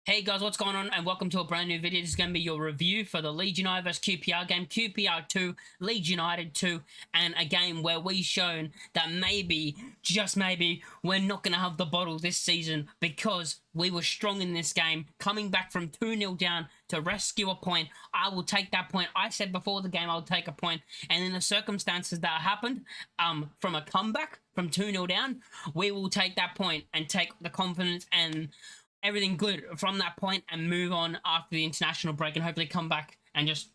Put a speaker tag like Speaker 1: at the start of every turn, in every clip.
Speaker 1: Hey guys, what's going on? And welcome to a brand new video. This is going to be your review for the Leeds United vs QPR game. QPR 2, Leeds United 2, and a game where we've shown that maybe, just maybe, we're not going to have the bottle this season because we were strong in this game, coming back from 2-0 down to rescue a point. I will take that point. I said before the game I would take a point, and in the circumstances that happened, from a comeback from 2-0 down, we will take that point and take the confidence and everything good from that point and move on after the international break and hopefully come back and just,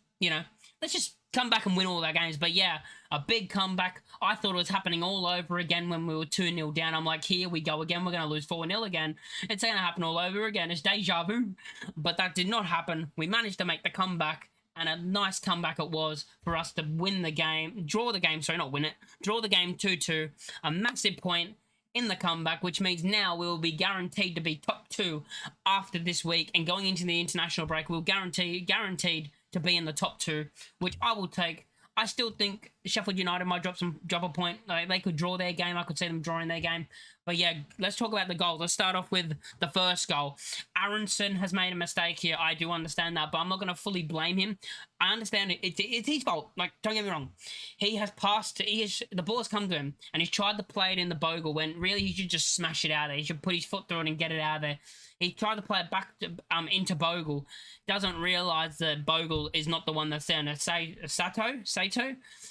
Speaker 1: let's just come back and win all our games. But yeah, a big comeback. I thought it was happening all over again when we were 2-0 down. I'm like, here we go again. We're going to lose 4-0 again. It's going to happen all over again. It's deja vu. But that did not happen. We managed to make the comeback. And a nice comeback it was for us to win the game, draw the game, sorry, not win it, draw the game 2-2, a massive point in the comeback, which means now we will be guaranteed to be top 2 after this week, and going into the international break, we'll guaranteed to be in the top 2, which I will take. I still think Sheffield United might drop a point. Like, they could draw their game. I could see them drawing their game. But yeah, let's talk about the goal. Let's start off with the first goal. Aronson has made a mistake here. I do understand that, but I'm not going to fully blame him. I understand it's his fault. Like, don't get me wrong. He has passed. The ball has come to him, and he's tried to play it in the bogle when really he should just smash it out of there. He should put his foot through it and get it out of there. He tried to play it back to, into Bogle. Doesn't realise that Bogle is not the one that's there. And Sato,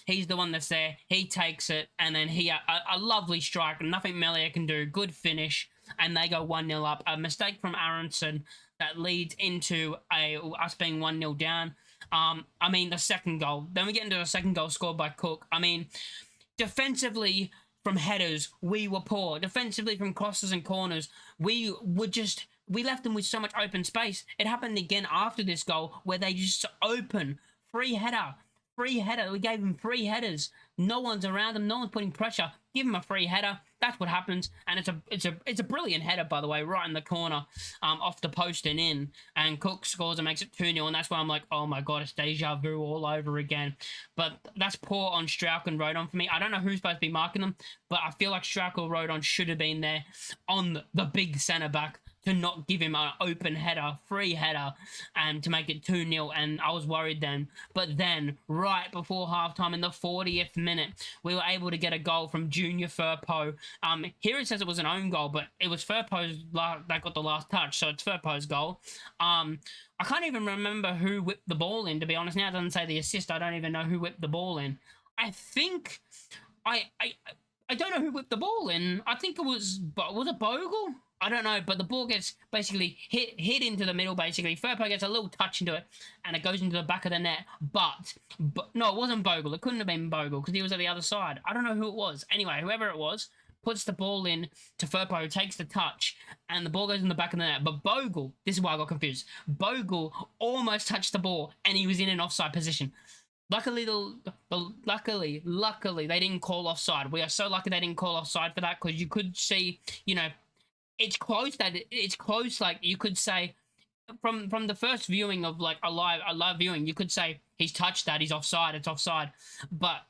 Speaker 1: he's the one that's there. He takes it, and then a lovely strike. Nothing Melia can do. Good finish, and they go 1-0 up. A mistake from Aronson that leads into us being 1-0 down. The second goal. Then we get into the second goal scored by Cook. Defensively, from headers, we were poor. Defensively, from crosses and corners, we left them with so much open space. It happened again after this goal where they just open. Free header. We gave them 3 headers. No one's around them. No one's putting pressure. Give them a free header. That's what happens. And it's a brilliant header, by the way, right in the corner, off the post and in. And Cook scores and makes it 2-0. And that's why I'm like, oh my god, it's deja vu all over again. But that's poor on Strauch and Rodon for me. I don't know who's supposed to be marking them, but I feel like Strauch or Rodon should have been there on the big centre back to not give him an open header, free header, and to make it 2-0, and I was worried then. But then, right before halftime, in the 40th minute, we were able to get a goal from Junior Firpo. Here it says it was an own goal, but it was Firpo's that got the last touch, so it's Firpo's goal. I can't even remember who whipped the ball in, to be honest. Now it doesn't say the assist. I don't even know who whipped the ball in. I think... I don't know who whipped the ball in. I think it was it Bogle? I don't know, but the ball gets basically hit into the middle, basically. Firpo gets a little touch into it, and it goes into the back of the net. But no, it wasn't Bogle. It couldn't have been Bogle, because he was at the other side. I don't know who it was. Anyway, whoever it was, puts the ball in to Firpo, who takes the touch, and the ball goes in the back of the net. But Bogle, this is why I got confused. Bogle almost touched the ball, and he was in an offside position. Luckily, they didn't call offside. We are so lucky they didn't call offside for that, because you could see, it's close. Like, you could say from the first viewing of like a live viewing, you could say he's touched that, he's offside, it's offside. But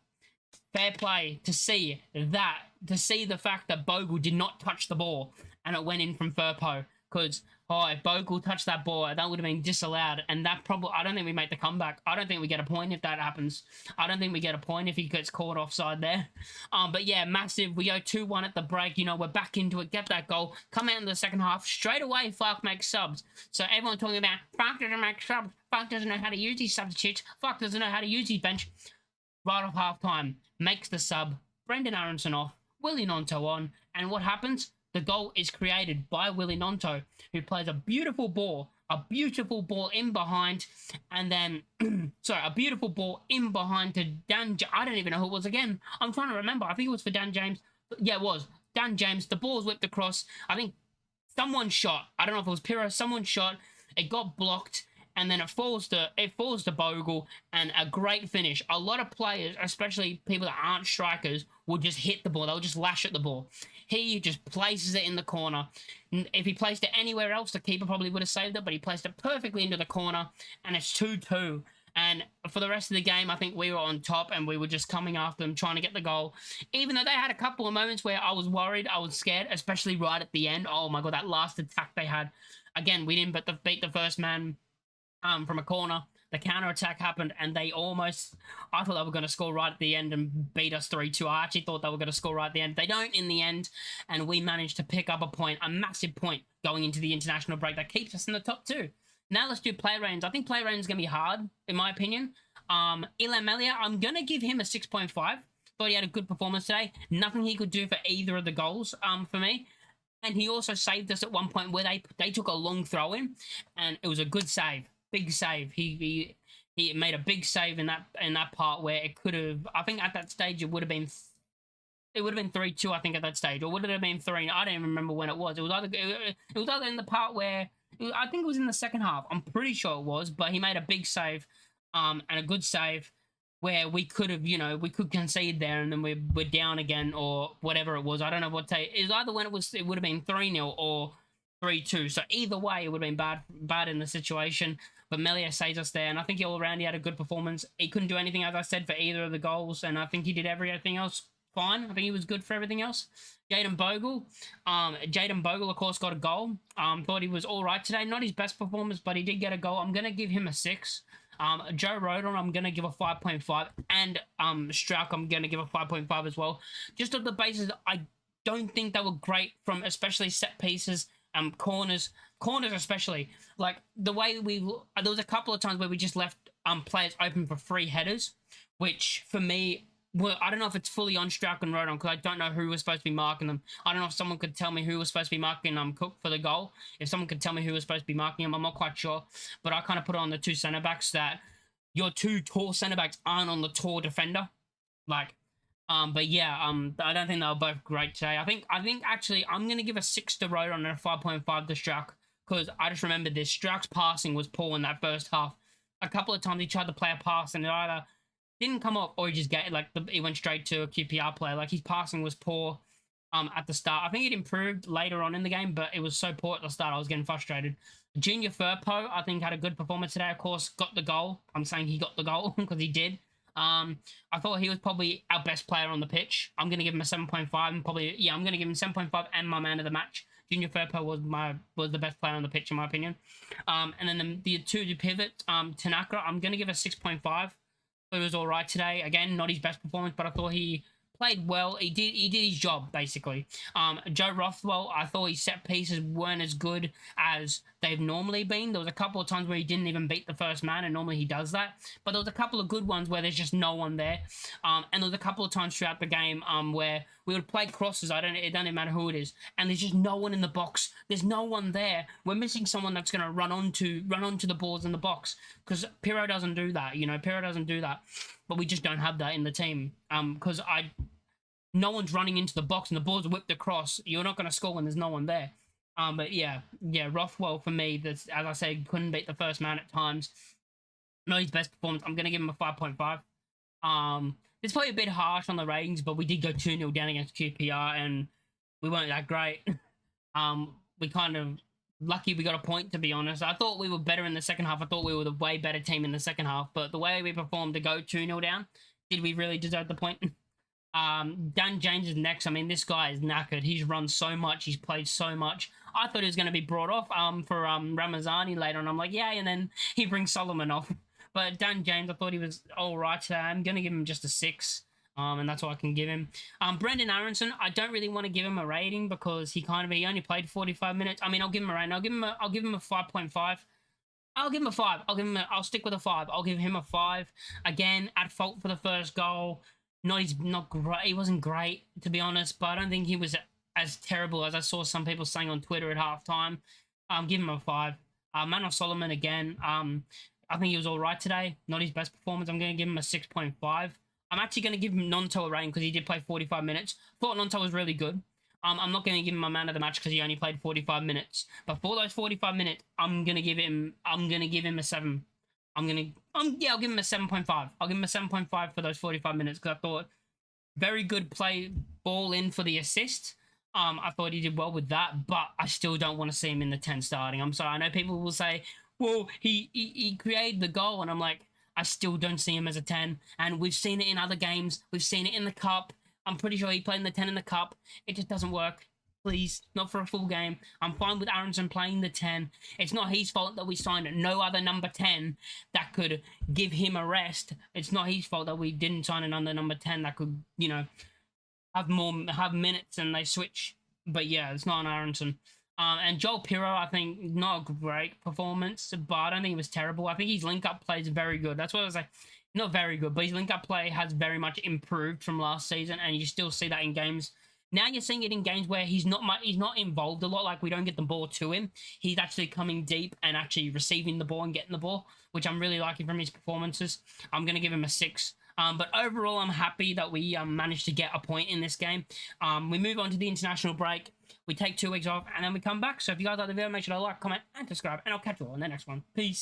Speaker 1: fair play to see the fact that Bogle did not touch the ball and it went in from Firpo, because if Bogle touched that ball, that would have been disallowed, and that probably, I don't think we make the comeback. I don't think we get a point if that happens. I don't think we get a point if he gets caught offside there. But yeah, massive. We go 2-1 at the break. We're back into it. Get that goal. Come out in the second half. Straight away, Falk makes subs. So everyone talking about Falk doesn't make subs. Falk doesn't know how to use his substitutes. Falk doesn't know how to use his bench. Right off half-time, makes the sub. Brendan Aronson off. Willie Nonto on. And what happens? The goal is created by Willie Nonto, who plays a beautiful ball in behind, and then, a beautiful ball in behind to Dan, I don't even know who it was again. I'm trying to remember. I think it was for Dan James. Yeah, it was. Dan James, the ball's whipped across. I think someone shot. I don't know if it was Piro. Someone shot. It got blocked, and then it falls to Bogle, and a great finish. A lot of players, especially people that aren't strikers, will just hit the ball. They'll just lash at the ball. He just places it in the corner. If he placed it anywhere else, the keeper probably would have saved it, but he placed it perfectly into the corner, and it's 2-2. And for the rest of the game, I think we were on top and we were just coming after them, trying to get the goal. Even though they had a couple of moments where I was worried, I was scared, especially right at the end. Oh my God, that last attack they had. Again, we didn't beat the first man from a corner. The counter attack happened, and they almost. I thought they were going to score right at the end and beat us 3-2. I actually thought they were going to score right at the end. They don't in the end, and we managed to pick up a point, a massive point, going into the international break that keeps us in the top two. Now let's do play ratings. I think play ratings is going to be hard, in my opinion. Ilya Melia, I'm going to give him a 6.5. Thought he had a good performance today. Nothing he could do for either of the goals for me. And he also saved us at one point where they took a long throw in, and it was a good save. Big save. He made a big save in that part where it could have. I think at that stage it would have been 3-2. I think at that stage, or would it have been 3? I don't even remember when it was. It was either in the part where I think it was in the second half. I'm pretty sure it was, but he made a big save, and a good save where we could have, we could concede there, and then we're down again or whatever it was. I don't know what it was either when it would have been 3-0 or 3-2. So either way, it would have been bad in the situation. But Melia saves us there, and I think all around he had a good performance. He couldn't do anything, as I said, for either of the goals, and I think he did everything else fine. I think he was good for everything else. Jayden Bogle, of course, got a goal. Thought he was all right today. Not his best performance, but he did get a goal. I'm going to give him a 6. Joe Rodon, I'm going to give a 5.5, and Strauch, I'm going to give a 5.5 as well. Just on the basis, I don't think they were great from especially set pieces, corners especially. Like the way there was a couple of times where we just left players open for free headers, which for me, well, I don't know if it's fully on Strauch and Rodon because I don't know who was supposed to be marking them. I don't know if someone could tell me who was supposed to be marking Cook for the goal. If someone could tell me who was supposed to be marking him, I'm not quite sure. But I kind of put it on the two centre backs that your two tall centre backs aren't on the tall defender. But yeah, I don't think they were both great today. I think actually I'm gonna give a 6 to Rodon and a 5.5 to Strauch because I just remember this. Strauch's passing was poor in that first half. A couple of times he tried to play a pass and it either didn't come off or he just he went straight to a QPR player. Like his passing was poor at the start. I think it improved later on in the game, but it was so poor at the start I was getting frustrated. Junior Firpo, I think, had a good performance today. Of course, got the goal. I'm saying he got the goal because he did. I thought he was probably our best player on the pitch. I'm going to give him a 7.5 and I'm going to give him 7.5 and my man of the match. Junior Firpo was the best player on the pitch in my opinion. And then the two pivot, Tanaka, I'm going to give a 6.5. It was all right today. Again, not his best performance, but I thought he played well. He did his job basically. Joe Rothwell, I thought his set pieces weren't as good as they've normally been. There was a couple of times where he didn't even beat the first man, and normally he does that. But there was a couple of good ones where there's just no one there. And there was a couple of times throughout the game where we would play crosses. It doesn't even matter who it is, and there's just no one in the box. There's no one there. We're missing someone that's going to run onto the balls in the box because Pirro doesn't do that. Pirro doesn't do that. But we just don't have that in the team. Because no one's running into the box and the ball's whipped across. You're not going to score when there's no one there. But yeah, Rothwell for me, as I said, couldn't beat the first man at times. Not his best performance. I'm going to give him a 5.5. It's probably a bit harsh on the ratings, but we did go 2-0 down against QPR and we weren't that great. We kind of lucky we got a point, to be honest. I thought we were better in the second half. I thought we were the way better team in the second half, but the way we performed to go 2-0 down, did we really deserve the point? Dan James is next. I mean, this guy is knackered. He's run so much. He's played so much. I thought he was going to be brought off for Ramazani later, and I'm like, yeah, and then he brings Solomon off. But Dan James, I thought he was all right today. I'm going to give him just a 6. And that's all I can give him. Brendan Aronson, I don't really want to give him a rating because he only played 45 minutes. I mean, I'll give him a rating. I'll give him a 5.5. I'll give him a 5. I'll stick with a 5. I'll give him a 5. Again, at fault for the first goal. Not great. He wasn't great, to be honest, but I don't think he was as terrible as I saw some people saying on Twitter at halftime. Give him a 5. Manuel Solomon again. I think he was all right today. Not his best performance. I'm going to give him a 6.5. I'm actually going to give him Nonto a rating because he did play 45 minutes. Thought Nonto was really good. I'm not going to give him my man of the match because he only played 45 minutes. But for those 45 minutes, I'm going to give him a 7. I'll give him a 7.5. I'll give him a 7.5 for those 45 minutes because I thought very good play, ball in for the assist. I thought he did well with that, but I still don't want to see him in the 10 starting. I'm sorry. I know people will say, well, he created the goal, and I'm like, I still don't see him as a 10. And we've seen it in other games. We've seen it in the cup. I'm pretty sure he played in the 10 in the cup. It just doesn't work. Please, not for a full game. I'm fine with Aronson playing the 10. It's not his fault that we signed no other number 10 that could give him a rest. It's not his fault that we didn't sign another number 10 that could, you know, have minutes and they switch. But yeah, it's not an Aronson. And Joel Pirro, I think, not a great performance, but I don't think it was terrible. I think his link-up play is very good. That's what I was like, not very good, but his link-up play has very much improved from last season, and you still see that in games. Now you're seeing it in games where he's not involved a lot, like we don't get the ball to him. He's actually coming deep and actually receiving the ball and getting the ball, which I'm really liking from his performances. I'm going to give him a 6. But overall, I'm happy that we managed to get a point in this game. We move on to the international break. We take 2 weeks off, and then we come back. So if you guys like the video, make sure to like, comment, and subscribe. And I'll catch you all in the next one. Peace.